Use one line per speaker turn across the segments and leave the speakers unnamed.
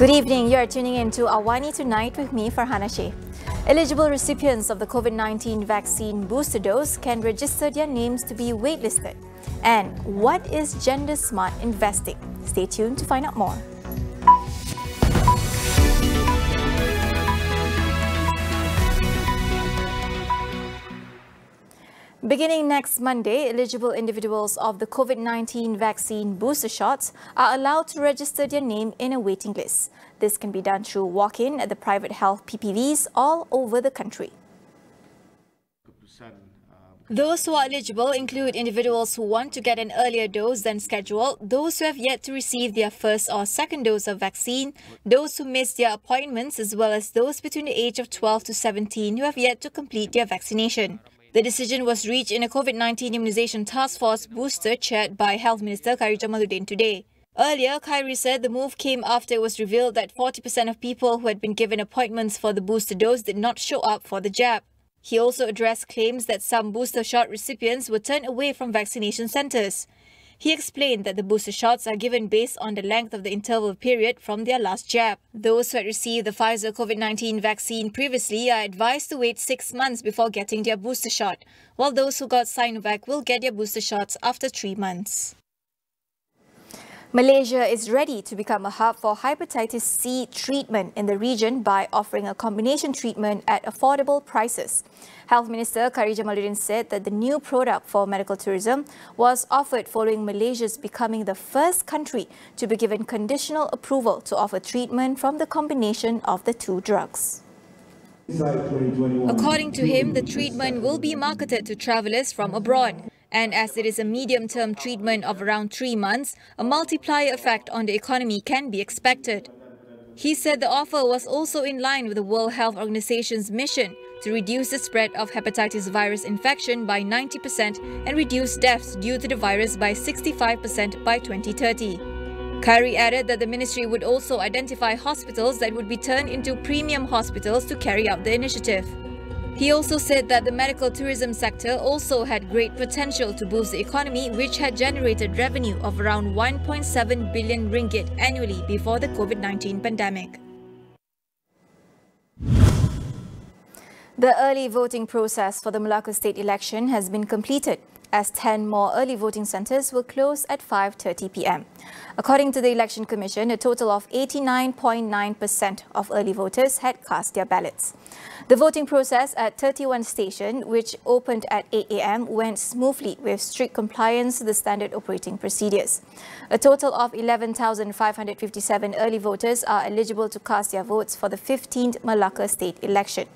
Good evening, you are tuning in to AWANI Tonight with me, Farhana Sheikh. Eligible recipients of the COVID-19 vaccine booster dose can register their names to be waitlisted. And what is gender smart investing? Stay tuned to find out more. Beginning next Monday, eligible individuals of the COVID-19 vaccine booster shots are allowed to register their name in a waiting list. This can be done through walk-in at the private health PPVs all over the country. Those who are eligible include individuals who want to get an earlier dose than scheduled, those who have yet to receive their first or second dose of vaccine, those who missed their appointments, as well as those between the age of 12 to 17 who have yet to complete their vaccination. The decision was reached in a COVID-19 immunization task force booster chaired by Health Minister Khairy Jamaluddin today. Earlier, Khairy said the move came after it was revealed that 40% of people who had been given appointments for the booster dose did not show up for the jab. He also addressed claims that some booster shot recipients were turned away from vaccination centres. He explained that the booster shots are given based on the length of the interval period from their last jab. Those who had received the Pfizer COVID-19 vaccine previously are advised to wait 6 months before getting their booster shot, while those who got Sinovac will get their booster shots after 3 months. Malaysia is ready to become a hub for hepatitis C treatment in the region by offering a combination treatment at affordable prices. Health Minister Khairy Jamaluddin said that the new product for medical tourism was offered following Malaysia's becoming the first country to be given conditional approval to offer treatment from the combination of the two drugs. According to him, the treatment will be marketed to travellers from abroad. And as it is a medium-term treatment of around 3 months, a multiplier effect on the economy can be expected. He said the offer was also in line with the World Health Organization's mission to reduce the spread of hepatitis virus infection by 90% and reduce deaths due to the virus by 65% by 2030. Khairy added that the ministry would also identify hospitals that would be turned into premium hospitals to carry out the initiative. He also said that the medical tourism sector also had great potential to boost the economy, which had generated revenue of around 1.7 billion ringgit annually before the COVID-19 pandemic. The early voting process for the Melaka state election has been completed, as 10 more early voting centres will close at 5:30 p.m. According to the Election Commission, a total of 89.9% of early voters had cast their ballots. The voting process at 31 station, which opened at 8 a.m, went smoothly with strict compliance to the standard operating procedures. A total of 11,557 early voters are eligible to cast their votes for the 15th Melaka state election.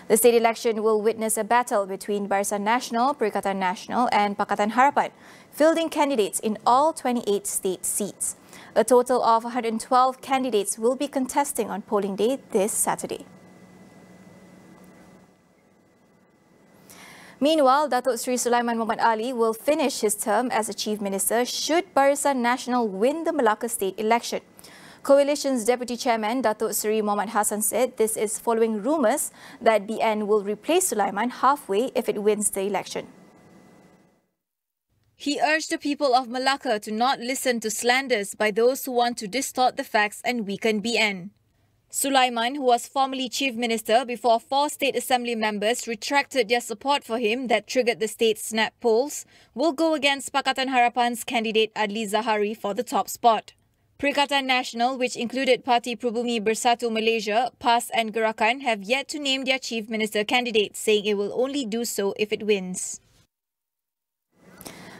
The state election will witness a battle between Varsa Nasional, Pakatan Nasional and Pakatan Harapan, fielding candidates in all 28 state seats. A total of 112 candidates will be contesting on polling day this Saturday. Meanwhile, Datuk Seri Sulaiman Muhammad Ali will finish his term as the Chief Minister should Barisan Nasional win the Melaka state election. Coalition's Deputy Chairman Datuk Seri Muhammad Hassan said this is following rumours that BN will replace Sulaiman halfway if it wins the election. He urged the people of Melaka to not listen to slanders by those who want to distort the facts and weaken BN. Sulaiman, who was formerly Chief Minister before 4 State Assembly members retracted their support for him that triggered the state's snap polls, will go against Pakatan Harapan's candidate Adli Zahari for the top spot. Pakatan Nasional, which included Parti Pribumi Bersatu Malaysia, PAS and Gerakan, have yet to name their Chief Minister candidate, saying it will only do so if it wins.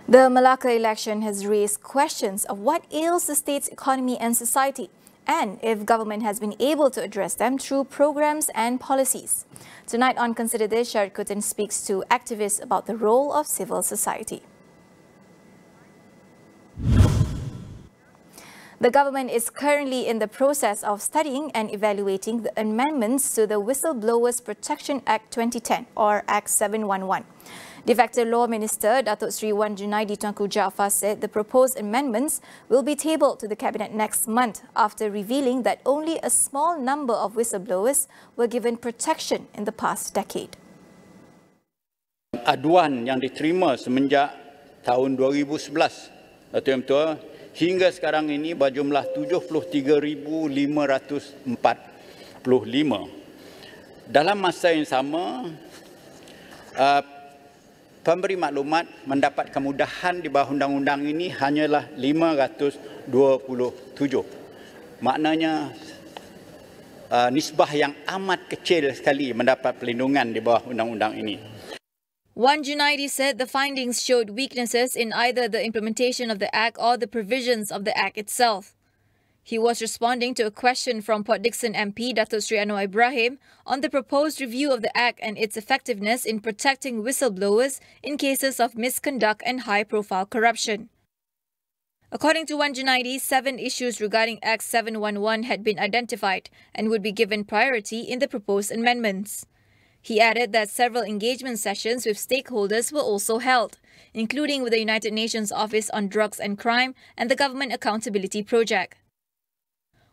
The Melaka election has raised questions of what ails the state's economy and society, and if government has been able to address them through programs and policies. Tonight on Consider This, Syarif Kutin speaks to activists about the role of civil society. The government is currently in the process of studying and evaluating the amendments to the Whistleblowers Protection Act 2010 or Act 711. Defector Law Minister Datuk Seri Wan Junaidi Tunku Jaafar said the proposed amendments will be tabled to the Cabinet next month after revealing that only a small number of whistleblowers were given protection in the past decade.
Aduan yang diterima semenjak tahun 2011, betul-betul hingga sekarang ini berjumlah 73,545. Dalam masa yang sama, pemberi maklumat mendapat kemudahan di bawah undang-undang ini hanyalah 527. Maknanya nisbah yang amat kecil sekali mendapat perlindungan di bawah undang-undang ini.
Wan Junaidi said the findings showed weaknesses in either the implementation of the Act or the provisions of the Act itself. He was responding to a question from Port Dickson MP Datuk Sri Anwar Ibrahim on the proposed review of the Act and its effectiveness in protecting whistleblowers in cases of misconduct and high-profile corruption. According to Wan Junaidi, 7 issues regarding Act 711 had been identified and would be given priority in the proposed amendments. He added that several engagement sessions with stakeholders were also held, including with the United Nations Office on Drugs and Crime and the Government Accountability Project.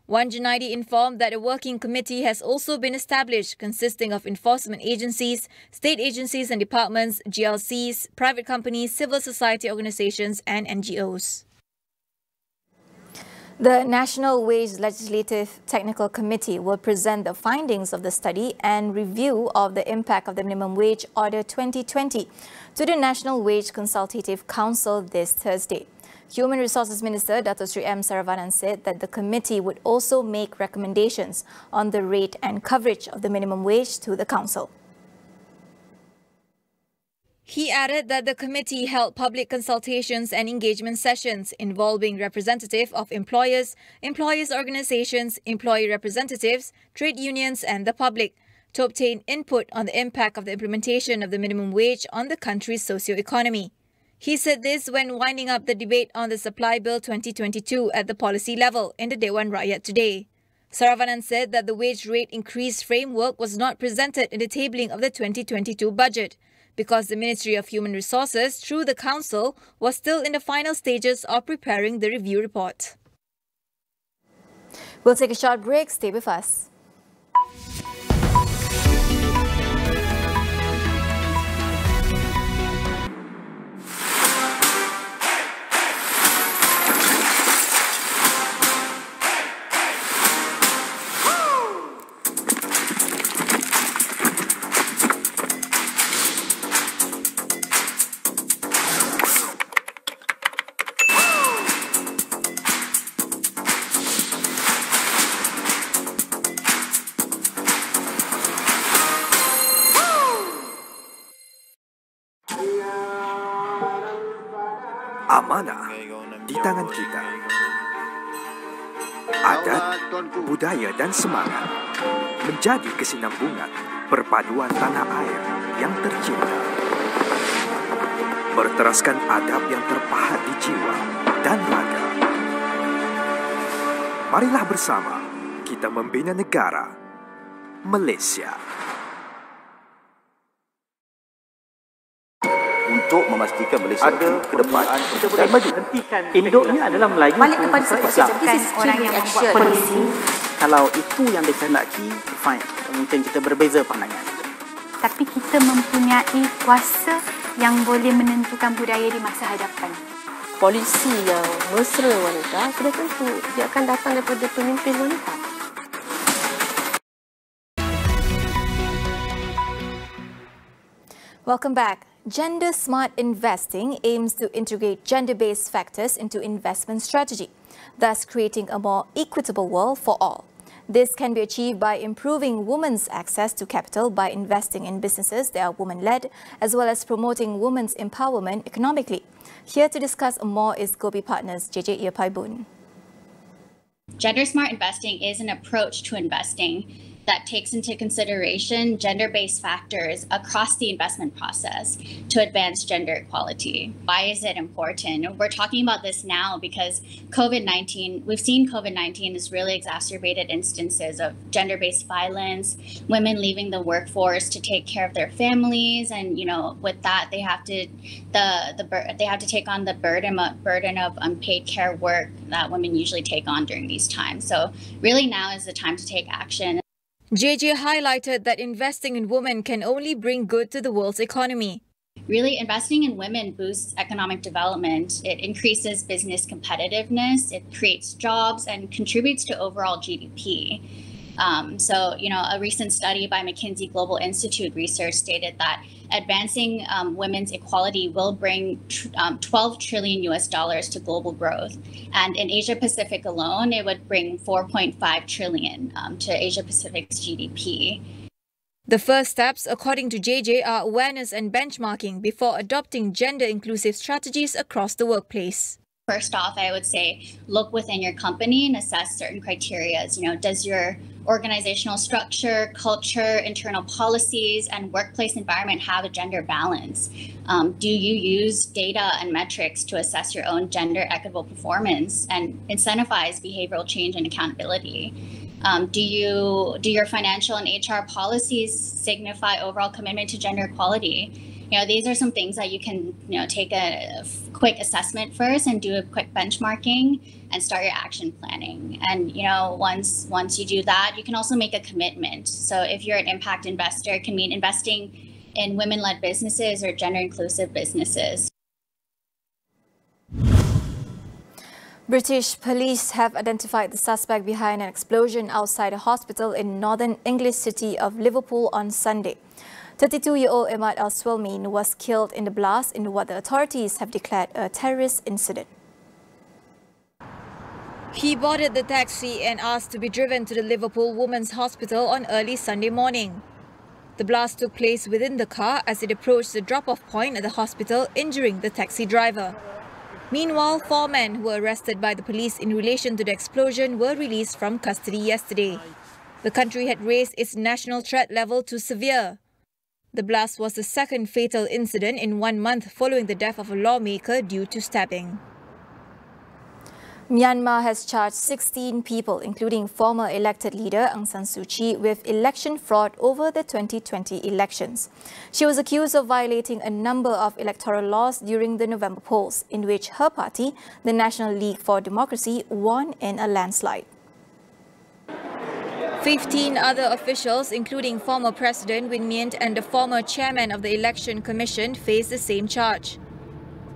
Wan Junaidi informed that a working committee has also been established consisting of enforcement agencies, state agencies and departments, GLCs, private companies, civil society organizations and NGOs. The National Wage Legislative Technical Committee will present the findings of the study and review of the impact of the Minimum Wage Order 2020 to the National Wage Consultative Council this Thursday. Human Resources Minister Datuk Sri M. Saravanan said that the committee would also make recommendations on the rate and coverage of the minimum wage to the council. He added that the committee held public consultations and engagement sessions involving representatives of employers, employees' organizations, employee representatives, trade unions and the public to obtain input on the impact of the implementation of the minimum wage on the country's socio-economy. He said this when winding up the debate on the Supply Bill 2022 at the policy level in the Dewan Rakyat today. Saravanan said that the wage rate increase framework was not presented in the tabling of the 2022 budget because the Ministry of Human Resources, through the Council, was still in the final stages of preparing the review report. We'll take a short break. Stay with us.
Amanah di tangan kita. Adat, budaya dan semangat menjadi kesinambungan perpaduan tanah air yang tercinta. Berteraskan adab yang terpahat di jiwa dan raga. Marilah bersama kita membina negara Malaysia.
Untuk memastikan Malaysia ada ke depan dan maju.
Induknya adalah Melayu.
Balik kepada Islam. Orang yang membuat polisi.
Kalau itu yang dikehendaki, fine. Mungkin kita berbeza pandangan.
Tapi kita mempunyai kuasa yang boleh menentukan budaya di masa hadapan.
Polisi yang mesra wanita sudah tentu dia akan datang daripada pemimpin wanita.
Welcome back. Gender-smart investing aims to integrate gender-based factors into investment strategy, thus creating a more equitable world for all. This can be achieved by improving women's access to capital by investing in businesses that are women-led, as well as promoting women's empowerment economically. Here to discuss more is Gobi Partners JJ Iepaibun.
Gender-smart investing is an approach to investing that takes into consideration gender-based factors across the investment process to advance gender equality. Why is it important? We're talking about this now because we've seen COVID-19 has really exacerbated instances of gender-based violence, women leaving the workforce to take care of their families, and with that they have to take on the burden of unpaid care work that women usually take on during these times. So really now is the time to take action.
JJ highlighted that investing in women can only bring good to the world's economy.
Really, investing in women boosts economic development. It increases business competitiveness, it creates jobs, and contributes to overall GDP. A recent study by McKinsey Global Institute Research stated that advancing women's equality will bring $12 trillion to global growth. And in Asia Pacific alone, it would bring $4.5 trillion to Asia Pacific's GDP.
The first steps, according to JJ, are awareness and benchmarking before adopting gender-inclusive strategies across the workplace.
First off, I would say look within your company and assess certain criteria. Does your organizational structure, culture, internal policies, and workplace environment have a gender balance? Do you use data and metrics to assess your own gender equitable performance and incentivize behavioral change and accountability? Do your financial and HR policies signify overall commitment to gender equality? These are some things that you can, take a quick assessment first and do a quick benchmarking and start your action planning. And, once you do that, you can also make a commitment. So if you're an impact investor, it can mean investing in women-led businesses or gender-inclusive businesses.
British police have identified the suspect behind an explosion outside a hospital in northern English city of Liverpool on Sunday. 32-year-old Ahmad Al-Swilmin was killed in the blast in what the authorities have declared a terrorist incident. He boarded the taxi and asked to be driven to the Liverpool Women's Hospital on early Sunday morning. The blast took place within the car as it approached the drop-off point at the hospital, injuring the taxi driver. Meanwhile, 4 men who were arrested by the police in relation to the explosion were released from custody yesterday. The country had raised its national threat level to severe. The blast was the second fatal incident in 1 month following the death of a lawmaker due to stabbing. Myanmar has charged 16 people, including former elected leader Aung San Suu Kyi, with election fraud over the 2020 elections. She was accused of violating a number of electoral laws during the November polls, in which her party, the National League for Democracy, won in a landslide. 15 other officials, including former President Win Myint and the former chairman of the Election Commission, face the same charge.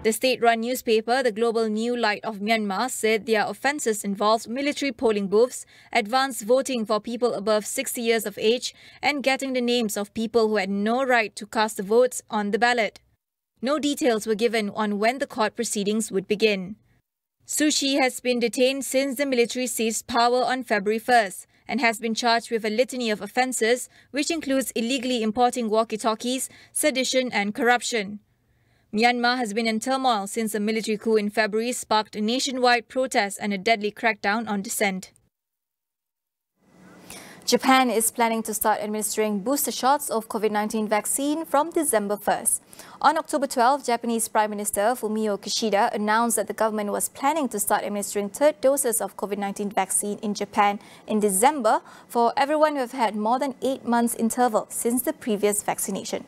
The state-run newspaper, the Global New Light of Myanmar, said their offences involved military polling booths, advanced voting for people above 60 years of age, and getting the names of people who had no right to cast the votes on the ballot. No details were given on when the court proceedings would begin. Suu Kyi has been detained since the military seized power on February 1st and has been charged with a litany of offences, which includes illegally importing walkie-talkies, sedition and corruption. Myanmar has been in turmoil since a military coup in February sparked a nationwide protest and a deadly crackdown on dissent. Japan is planning to start administering booster shots of COVID-19 vaccine from December 1st. On October 12, Japanese Prime Minister Fumio Kishida announced that the government was planning to start administering third doses of COVID-19 vaccine in Japan in December for everyone who have had more than 8 months interval since the previous vaccination.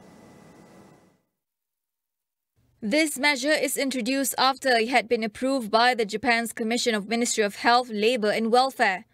This measure is introduced after it had been approved by the Japan's Commission of Ministry of Health, Labour and Welfare.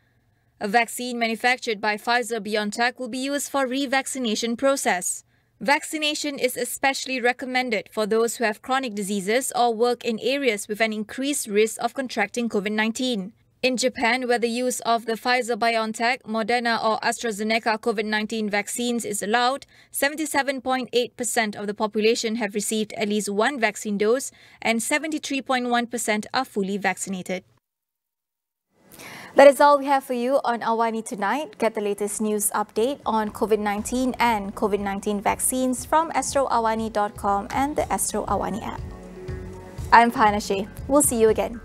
A vaccine manufactured by Pfizer-BioNTech will be used for revaccination process. Vaccination is especially recommended for those who have chronic diseases or work in areas with an increased risk of contracting COVID-19. In Japan, where the use of the Pfizer-BioNTech, Moderna or AstraZeneca COVID-19 vaccines is allowed, 77.8% of the population have received at least one vaccine dose and 73.1% are fully vaccinated. That is all we have for you on AWANI tonight. Get the latest news update on COVID-19 and COVID-19 vaccines from astroawani.com and the Astro AWANI app. I'm Fahana Sheh. We'll see you again.